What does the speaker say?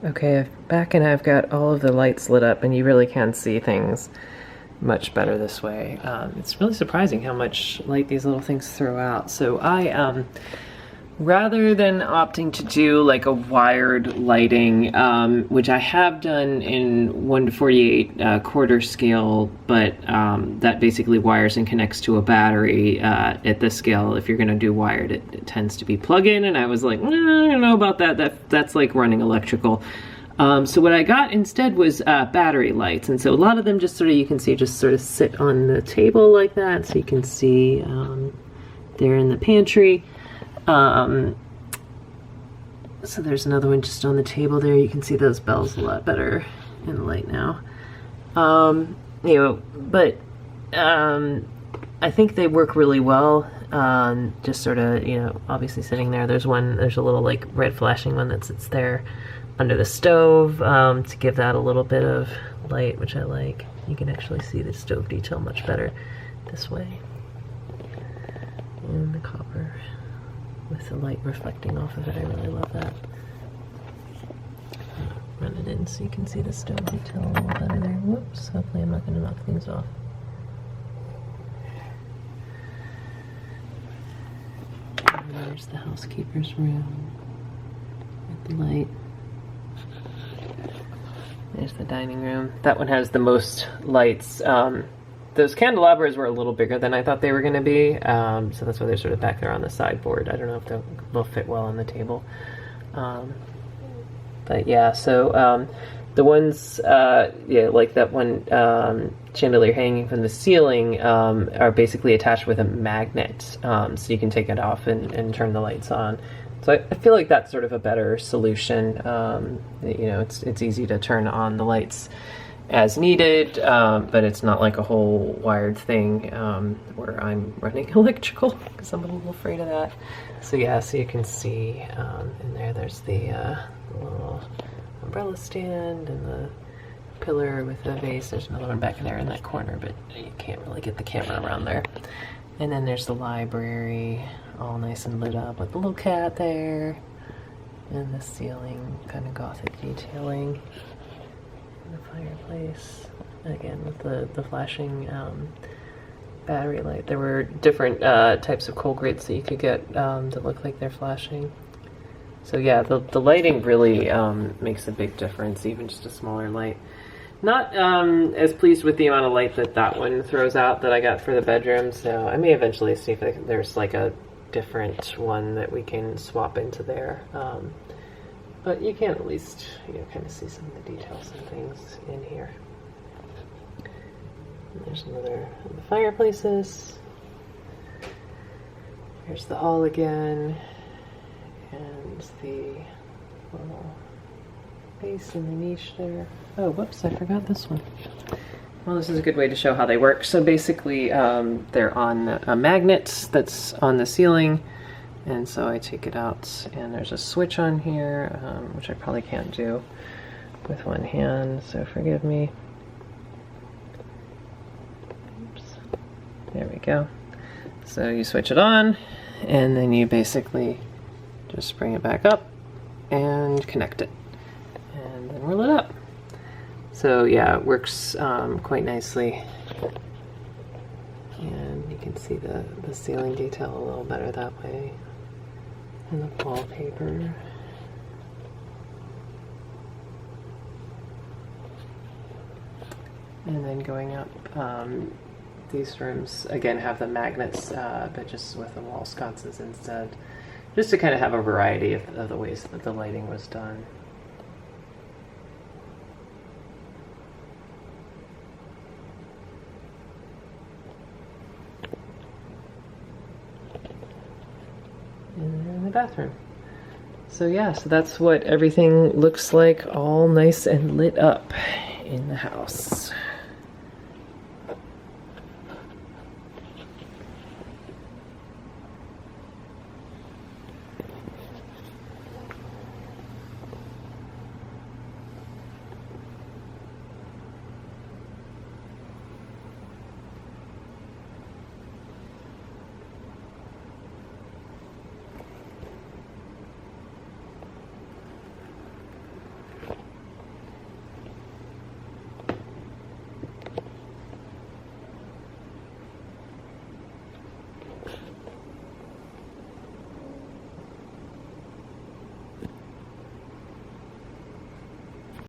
Okay, I'm back and I've got all of the lights lit up, and you really can see things much better this way. It's really surprising how much light these little things throw out. So rather than opting to do like a wired lighting, which I have done in 1/48 quarter scale, but that basically wires and connects to a battery at this scale. If you're going to do wired, it tends to be plug-in, and I was like, I don't know about that. That's like running electrical. So what I got instead was battery lights, and so a lot of them just sort of, you can see, just sort of sit on the table like that, so you can see they're in the pantry. So there's another one just on the table there. You can see those bells a lot better in the light now. You know, but I think they work really well. Just sort of, you know, obviously sitting there. There's a little like red flashing one that sits there under the stove to give that a little bit of light, which I like. You can actually see the stove detail much better this way. And the copper with the light reflecting off of it, I really love that. Run it in so you can see the stove detail a little better there. Whoops, hopefully I'm not going to knock things off. And there's the housekeeper's room with the light. There's the dining room. That one has the most lights. Those candelabras were a little bigger than I thought they were going to be, so that's why they're sort of back there on the sideboard. I don't know if they'll fit well on the table. But yeah, so the ones, yeah, like that one chandelier hanging from the ceiling are basically attached with a magnet, so you can take it off and turn the lights on. So I feel like that's sort of a better solution. You know, it's easy to turn on the lights as needed, but it's not like a whole wired thing where I'm running electrical, because I'm a little afraid of that. So yeah, so you can see in there's the little umbrella stand and the pillar with the vase. There's another one back there in that corner, but you can't really get the camera around there. And then there's the library, all nice and lit up with the little cat there, and the ceiling kind of gothic detailing. The fireplace again with the flashing battery light. There were different types of coal grates that you could get that look like they're flashing. So yeah, the lighting really makes a big difference, even just a smaller light. Not as pleased with the amount of light that one throws out that I got for the bedroom, so I may eventually see if there's like a different one that we can swap into there. But you can at least, you know, kind of see some of the details and things in here. And there's another of the fireplaces. Here's the hall again, and the little base in the niche there. Oh, whoops, I forgot this one. Well, this is a good way to show how they work. So basically, they're on a magnet that's on the ceiling. And so I take it out, and there's a switch on here, which I probably can't do with one hand, so forgive me. Oops. There we go. So you switch it on, and then you basically just bring it back up and connect it. And then we're lit up. So yeah, it works quite nicely. And you can see the ceiling detail a little better that way. And the wallpaper. And then going up, these rooms again have the magnets, but just with the wall sconces instead, just to kind of have a variety of the ways that the lighting was done. In the bathroom. So yeah, so that's what everything looks like, all nice and lit up in the house.